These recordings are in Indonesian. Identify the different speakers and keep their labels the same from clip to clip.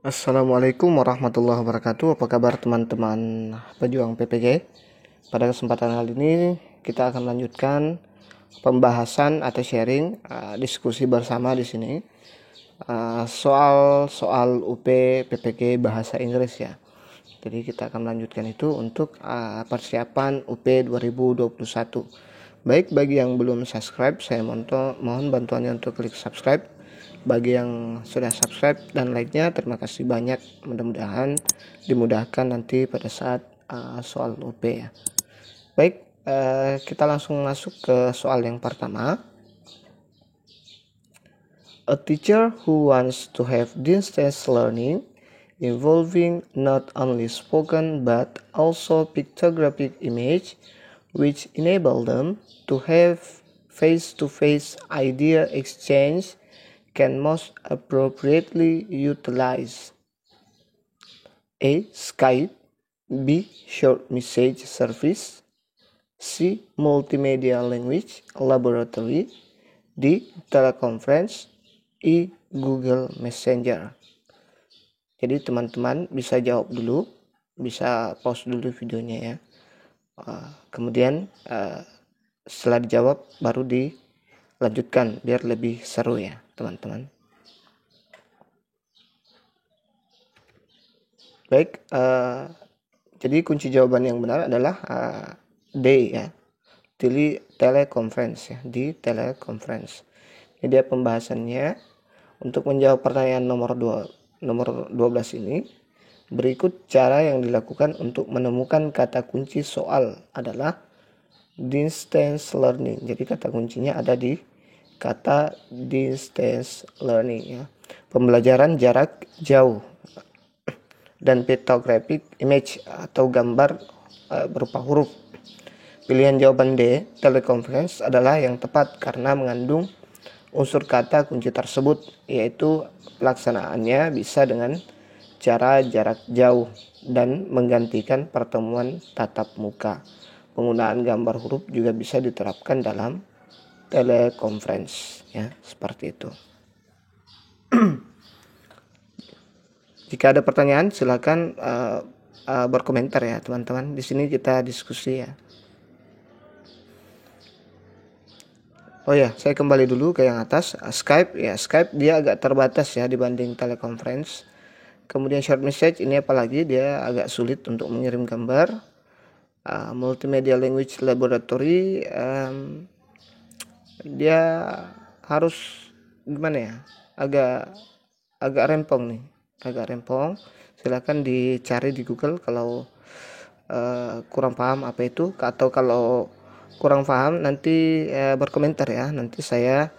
Speaker 1: Assalamualaikum warahmatullahi wabarakatuh. Apa kabar teman-teman pejuang PPG? Pada kesempatan kali ini kita akan melanjutkan pembahasan atau sharing diskusi bersama di sini soal UP PPG bahasa Inggris ya. Jadi kita akan melanjutkan itu untuk persiapan UP 2021. Baik, bagi yang belum subscribe, saya mohon bantuannya untuk klik subscribe. Bagi yang sudah subscribe dan like-nya, terima kasih banyak. Mudah-mudahan dimudahkan nanti pada saat soal UP ya. Baik, kita langsung masuk ke soal yang pertama. A teacher who wants to have distance learning involving not only spoken but also pictographic image, which enable them to have face-to-face idea exchange, can most appropriately utilize A. Skype, B. Short message service, C. Multimedia language laboratory, D. Teleconference, E. Google Messenger. Jadi teman-teman bisa jawab dulu, bisa pause dulu videonya ya. Kemudian setelah dijawab baru dilanjutkan biar lebih seru ya teman-teman. Baik, jadi kunci jawaban yang benar adalah D ya, teleconference ya, di teleconference. Ini dia pembahasannya. Untuk menjawab pertanyaan nomor 12 ini, berikut cara yang dilakukan untuk menemukan kata kunci soal adalah distance learning. Jadi kata kuncinya ada di kata distance learning ya. Pembelajaran jarak jauh dan pictographic image atau gambar berupa huruf. Pilihan jawaban D, teleconference, adalah yang tepat karena mengandung unsur kata kunci tersebut, yaitu pelaksanaannya bisa dengan cara jarak jauh dan menggantikan pertemuan tatap muka. Penggunaan gambar huruf juga bisa diterapkan dalam teleconference ya, seperti itu. Jika ada pertanyaan silakan berkomentar ya teman-teman. Di sini kita diskusi ya. Oh ya, saya kembali dulu ke yang atas. Skype ya, Skype dia agak terbatas ya dibanding teleconference. Kemudian short message ini apalagi dia agak sulit untuk mengirim gambar. Multimedia language laboratory dia harus gimana ya? Agak rempong nih, agak rempong. Silakan dicari di Google kalau kurang paham apa itu, atau kalau kurang paham nanti berkomentar ya, nanti saya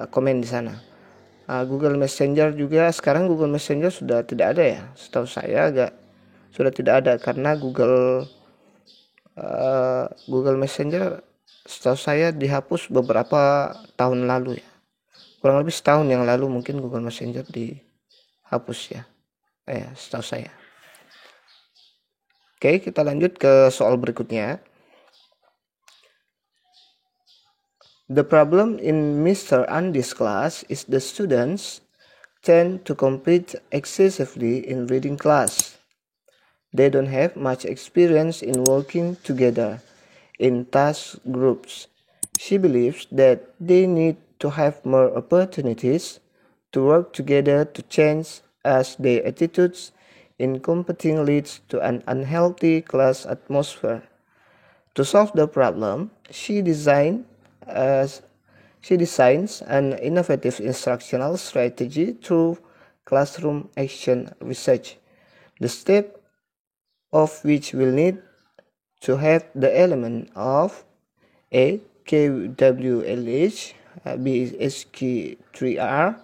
Speaker 1: komen di sana. Google Messenger juga sekarang Google Messenger sudah tidak ada ya, setahu saya sudah tidak ada karena Google Messenger setahu saya dihapus beberapa tahun lalu ya, kurang lebih setahun yang lalu mungkin Google Messenger dihapus ya, setahu saya. Oke, kita lanjut ke soal berikutnya. The problem in Mr. Andy's class is the students tend to compete excessively in reading class. They don't have much experience in working together in task groups. She believes that they need to have more opportunities to work together to change as their attitudes in competing leads to an unhealthy class atmosphere. To solve the problem, she designs an innovative instructional strategy through classroom action research, the step of which will need to have the element of A. KWLH, B. SQ3R,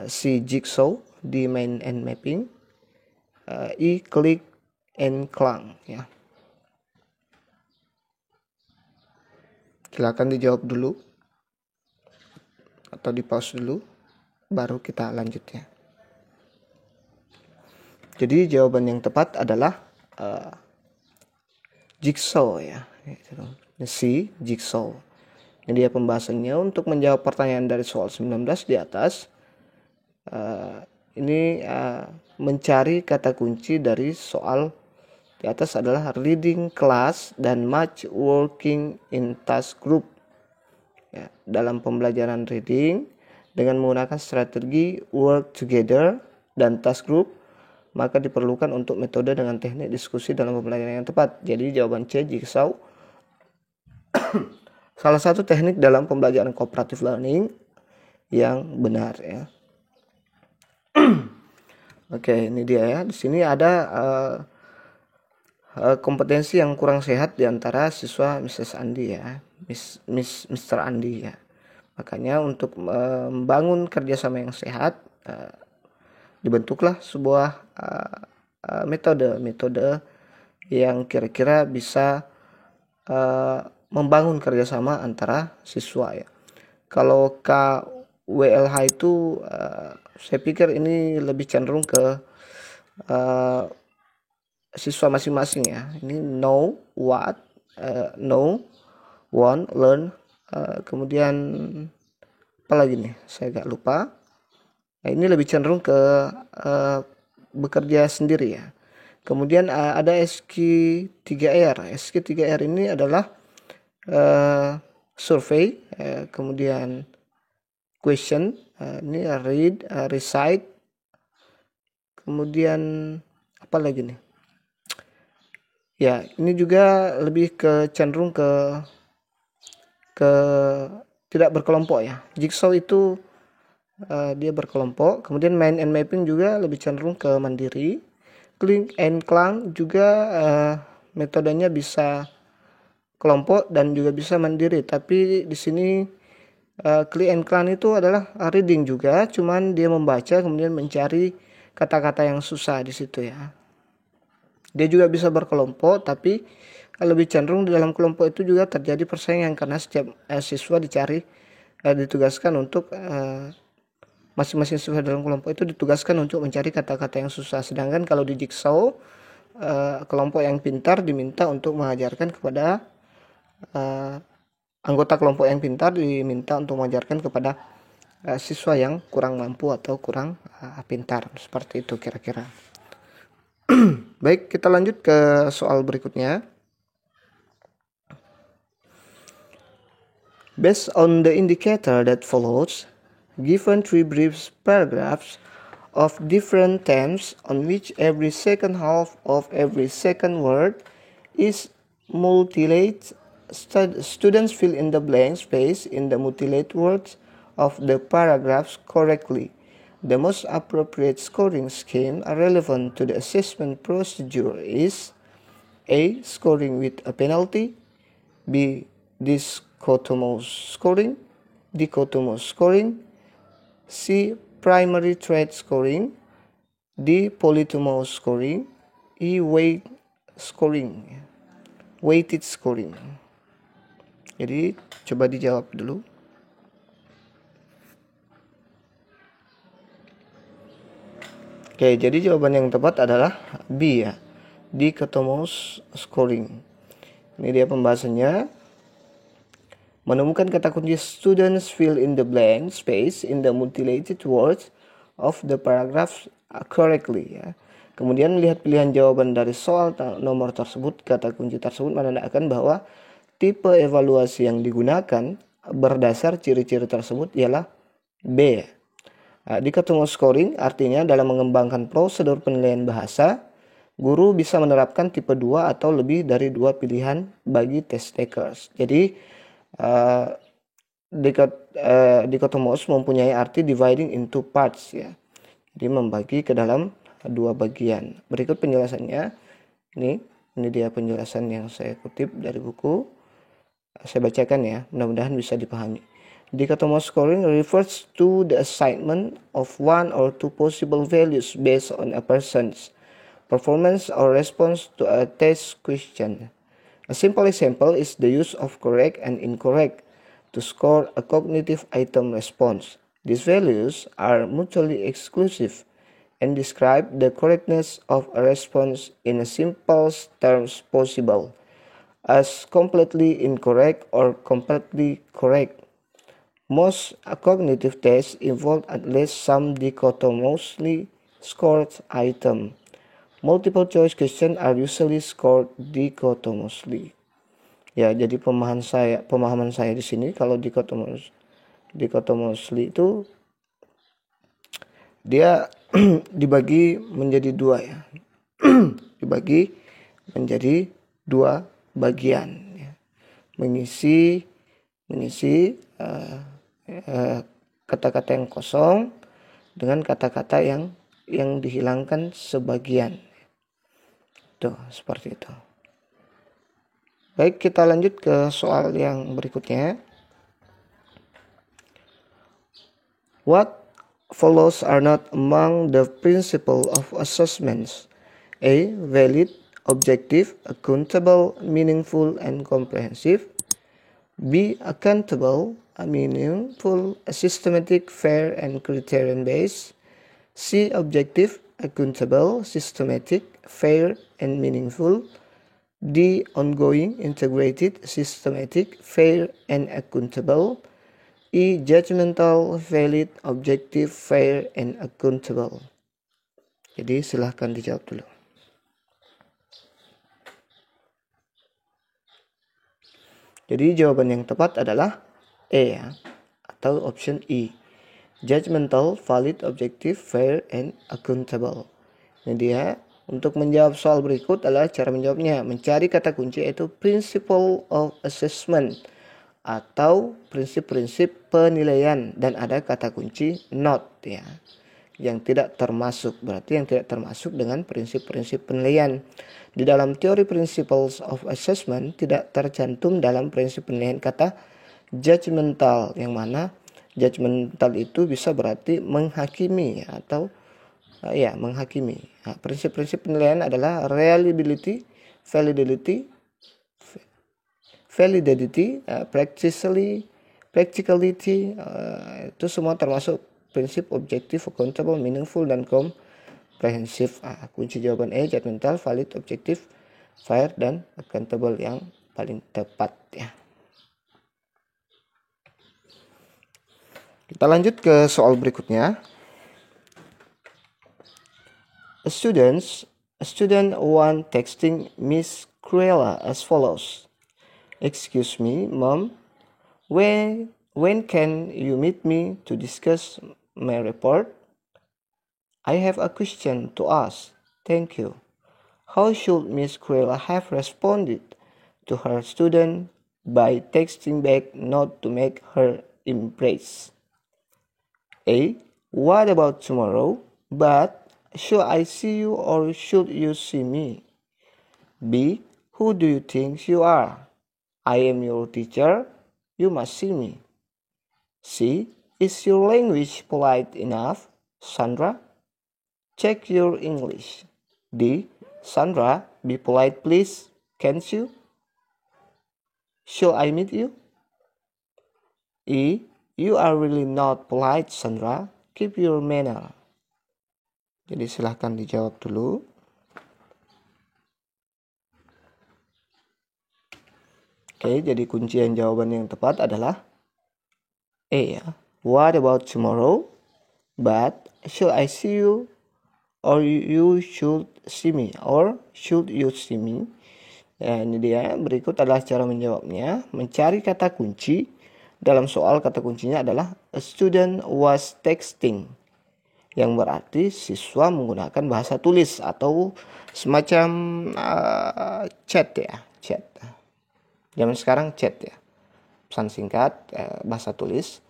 Speaker 1: C. Jigsaw, D. Mind and Mapping, E. Click and Clang ya. Silakan dijawab dulu atau di pause dulu baru kita lanjut ya. Jadi jawaban yang tepat adalah Jigsaw ya. C. Jigsaw. Ini dia pembahasannya. Untuk menjawab pertanyaan dari soal 19 di atas, Ini mencari kata kunci dari soal di atas adalah reading class dan much working in task group. Ya, dalam pembelajaran reading dengan menggunakan strategi work together dan task group, maka diperlukan untuk metode dengan teknik diskusi dalam pembelajaran yang tepat. Jadi jawaban C, jigsaw, salah satu teknik dalam pembelajaran cooperative learning yang benar ya. Oke, ini dia ya. Di sini ada kompetensi yang kurang sehat di antara siswa Mrs. Andi ya, Mr. Andi ya. Makanya untuk membangun kerjasama yang sehat, dibentuklah sebuah metode yang kira-kira bisa membangun kerjasama antara siswa ya. Kalau KWLH itu saya pikir ini lebih cenderung ke siswa masing-masing ya. Ini know, what, know, want, learn, kemudian apa lagi nih? Saya agak lupa. Nah, ini lebih cenderung ke bekerja sendiri ya. Kemudian ada SQ3R. SQ3R ini adalah survey, kemudian question, ini read, recite, kemudian apa lagi nih? Ya, ini juga lebih ke cenderung ke tidak berkelompok ya. Jigsaw itu dia berkelompok. Kemudian mind and mapping juga lebih cenderung ke mandiri. Click and clang juga metodenya bisa kelompok dan juga bisa mandiri. Tapi di sini click and clang itu adalah reading juga, cuman dia membaca kemudian mencari kata-kata yang susah di situ ya. Dia juga bisa berkelompok, tapi lebih cenderung di dalam kelompok itu juga terjadi persaingan karena setiap siswa ditugaskan untuk masing-masing siswa dalam kelompok itu ditugaskan untuk mencari kata-kata yang susah. Sedangkan kalau di jigsaw, kelompok yang pintar diminta untuk mengajarkan kepada anggota kelompok yang pintar diminta untuk mengajarkan kepada siswa yang kurang mampu atau kurang pintar. Seperti itu kira-kira. Baik, kita lanjut ke soal berikutnya. Based on the indicator that follows, given 3 brief paragraphs of different themes on which every second half of every second word is mutilate, students fill in the blank space in the mutilate words of the paragraphs correctly. The most appropriate scoring scheme relevant to the assessment procedure is A. Scoring with a penalty, B. Dichotomous scoring, C. Primary threat scoring, D. Polytomous scoring, E. Weighted scoring. Jadi coba dijawab dulu. Oke, jadi jawaban yang tepat adalah B ya, dichotomous scoring. Ini dia pembahasannya. Menemukan kata kunci students fill in the blank space in the mutilated words of the paragraph correctly ya. Kemudian lihat pilihan jawaban dari soal nomor tersebut. Kata kunci tersebut menandakan bahwa tipe evaluasi yang digunakan berdasar ciri-ciri tersebut ialah B. Dichotomous scoring artinya dalam mengembangkan prosedur penilaian bahasa, guru bisa menerapkan tipe 2 atau lebih dari 2 pilihan bagi test takers. Jadi dichotomous mempunyai arti dividing into parts ya. Jadi membagi ke dalam 2 bagian. Berikut penjelasannya. Ini dia penjelasan yang saya kutip dari buku. Saya bacakan ya, mudah-mudahan bisa dipahami. Dichotomous scoring refers to the assignment of 1 or 2 possible values based on a person's performance or response to a test question. A simple example is the use of correct and incorrect to score a cognitive item response. These values are mutually exclusive and describe the correctness of a response in the simplest terms possible, as completely incorrect or completely correct. Most cognitive tests involve at least some dichotomously scored item. Multiple choice questions are usually scored dichotomously. Ya, jadi pemahaman saya di sini kalau dichotomously itu dia dibagi menjadi dua ya. Dibagi menjadi dua bagian ya. Mengisi kata-kata yang kosong dengan kata-kata yang dihilangkan sebagian. Tuh, seperti itu. Baik, kita lanjut ke soal yang berikutnya. What follows are not among the principles of assessments: A. Valid, objective, accountable, meaningful, and comprehensive. B. Accountable, meaningful, systematic, fair, and criterion-based. C. Objective, accountable, systematic, fair, and meaningful. D. Ongoing, integrated, systematic, fair, and accountable. E. Judgmental, valid, objective, fair, and accountable. Jadi silahkan dijawab dulu. Jadi jawaban yang tepat adalah E ya, atau option E. Judgmental, valid, objective, fair, and accountable. Ini dia. Untuk menjawab soal berikut adalah cara menjawabnya. Mencari kata kunci yaitu principle of assessment atau prinsip-prinsip penilaian, dan ada kata kunci not ya, yang tidak termasuk. Berarti yang tidak termasuk dengan prinsip-prinsip penilaian. Di dalam teori principles of assessment tidak tercantum dalam prinsip penilaian kata judgmental, yang mana judgmental itu bisa berarti menghakimi atau menghakimi. Nah, prinsip-prinsip penilaian adalah reliability, validity, practicality, itu semua termasuk prinsip objektif, accountable, meaningful, dan comprehensive. Kunci jawaban E, judgmental, valid, objektif, fair, dan accountable yang paling tepat ya. Kita lanjut ke soal berikutnya. A student one texting Miss Cruella as follows. Excuse me, Mom, when can you meet me to discuss my report? I have a question to ask. Thank you. How should Miss Cruella have responded to her student by texting back not to make her embrace? A. What about tomorrow? But should I see you or should you see me? B. Who do you think you are? I am your teacher. You must see me. C. Is your language polite enough, Sandra? Check your English. D. Sandra, be polite please, can't you? Shall I meet you? E. You are really not polite, Sandra. Keep your manner. Jadi silahkan dijawab dulu. Oke, jadi kuncian jawaban yang tepat adalah E ya. What about tomorrow? But should I see you? Or you should see me? Or should you see me? Ya, ini dia. Berikut adalah cara menjawabnya. Mencari kata kunci. Dalam soal kata kuncinya adalah a student was texting, yang berarti siswa menggunakan bahasa tulis atau semacam chat ya, chat. Zaman sekarang chat ya, pesan singkat, bahasa tulis.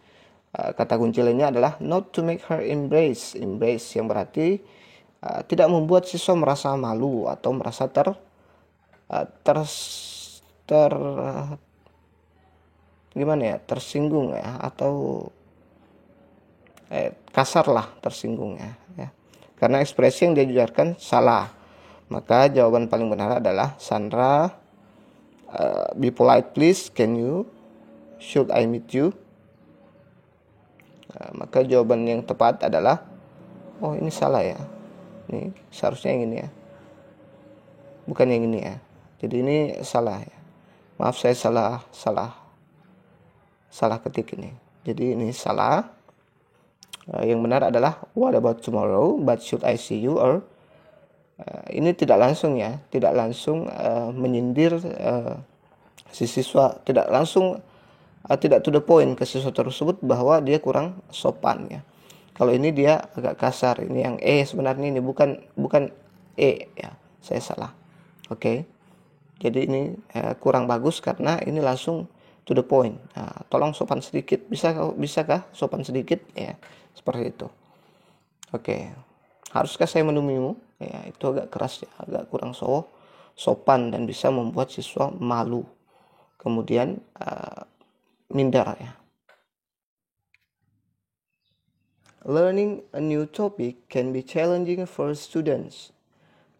Speaker 1: Kata kunci lainnya adalah not to make her embrace, yang berarti tidak membuat siswa merasa malu atau merasa tersinggung ya, atau kasar lah, tersinggung ya. Karena ekspresi yang diajarkan salah. Maka jawaban paling benar adalah Sandra, be polite please, can you, should I meet you? Maka jawaban yang tepat adalah, oh ini salah ya, ini seharusnya yang ini ya, bukan yang ini ya. Jadi ini salah ya. Maaf, saya salah ketik ini. Jadi ini salah. Yang benar adalah what about tomorrow, but should I see you, or ini tidak langsung ya, tidak langsung menyindir si siswa, tidak langsung tidak to the point ke siswa tersebut bahwa dia kurang sopan ya. Kalau ini dia agak kasar, ini yang sebenarnya ini bukan ya, saya salah. Oke. Jadi ini kurang bagus karena ini langsung to the point. Nah, tolong sopan sedikit, bisakah sopan sedikit ya, seperti itu. Oke. Haruskah saya menemuimu? Ya, itu agak keras ya, agak kurang sopan dan bisa membuat siswa malu. Kemudian minder ya. Learning a new topic can be challenging for students.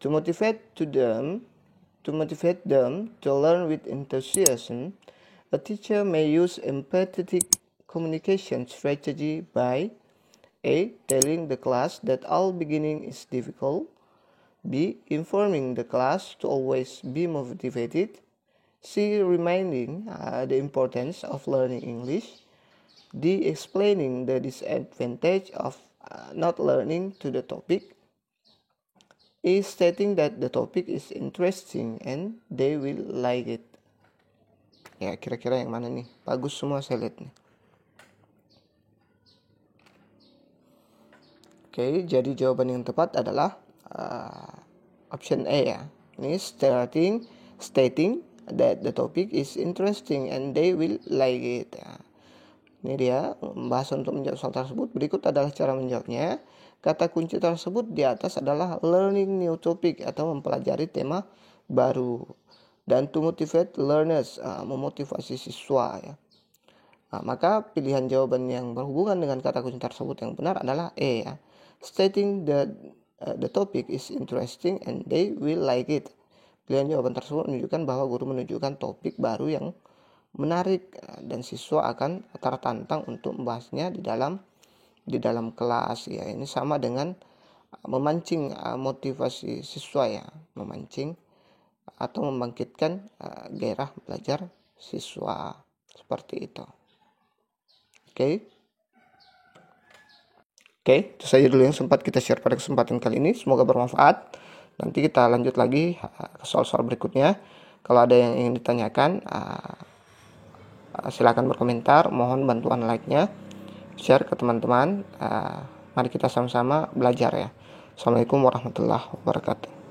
Speaker 1: To motivate them to learn with enthusiasm, a teacher may use empathetic communication strategy by A. Telling the class that all beginning is difficult. B. Informing the class to always be motivated. C. Reminding the importance of learning English. D. Explaining the disadvantage of not learning to the topic. E. Stating that the topic is interesting and they will like it. Ya, kira-kira yang mana nih? Bagus semua saya lihat nih. Oke, jadi jawaban yang tepat adalah option A ya. Ini stating that the topic is interesting and they will like it. Ya. Ini dia pembahasan untuk menjawab soal tersebut. Berikut adalah cara menjawabnya. Kata kunci tersebut di atas adalah learning new topic atau mempelajari tema baru. Dan to motivate learners, memotivasi siswa ya. Nah, maka pilihan jawaban yang berhubungan dengan kata kunci tersebut yang benar adalah E ya. Stating that the topic is interesting and they will like it. Pilihan jawaban tersebut menunjukkan bahwa guru menunjukkan topik baru yang menarik dan siswa akan tertantang untuk membahasnya di dalam kelas ya. Ini sama dengan memancing motivasi siswa ya, memancing atau membangkitkan gairah belajar siswa, seperti itu. Oke, itu saja dulu yang sempat kita share pada kesempatan kali ini. Semoga bermanfaat. Nanti kita lanjut lagi ke soal-soal berikutnya. Kalau ada yang ingin ditanyakan, silakan berkomentar. Mohon bantuan like-nya, share ke teman-teman. Mari kita sama-sama belajar ya. Assalamualaikum warahmatullahi wabarakatuh.